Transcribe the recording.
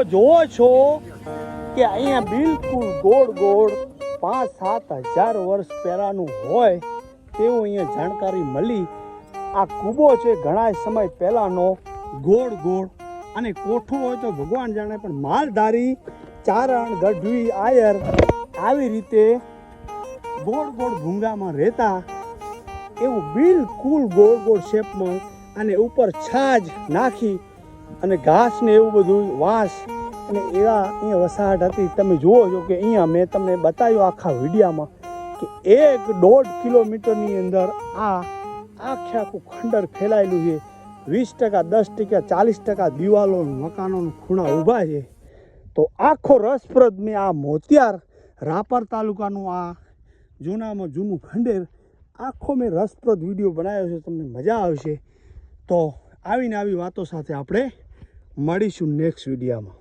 જોવો છો કે અહીંયા બિલકુલ ગોળ ગોળ 5-7 હજાર વર્ષ પહેલાનું હોય તેવું અહીંયા જાણકારી મળી. આ કૂબો છે ઘણા સમય પહેલાનો, ગોળ ગોળ, અને કોઠું હોય તો ભગવાન જાણે, પણ માલધારી ચારણ ગઢવી આયર આવી રીતે ગોળ ગોળ ભૂંગામાં રહેતા, એવું બિલકુલ ગોળ ગોળ શેપમાં, અને ઉપર છાજ નાખી અને ઘાસ ને એવું બધું વાંસ અને એવા અહીંયા વસાહત હતી. તમે જુઓ છો કે અહીંયા મેં તમને બતાવ્યું આખા વિડીયામાં કે 1-1.5 કિલોમીટરની અંદર આ આખું ખંડર ફેલાયેલું છે. 20%, 10%, 40% દિવાલો મકાનોનું ખૂણા ઊભા છે. તો આખો રસપ્રદ મેં આ મોતિયાર રાપર તાલુકાનું આ જૂનામાં જૂનું ખંડેર આખો મેં રસપ્રદ વિડીયો બનાવ્યો છે. તમને મજા આવશે. તો આવીને આવી વાતો સાથે આપણે મળીશું નેક્સ્ટ વિડીયોમાં.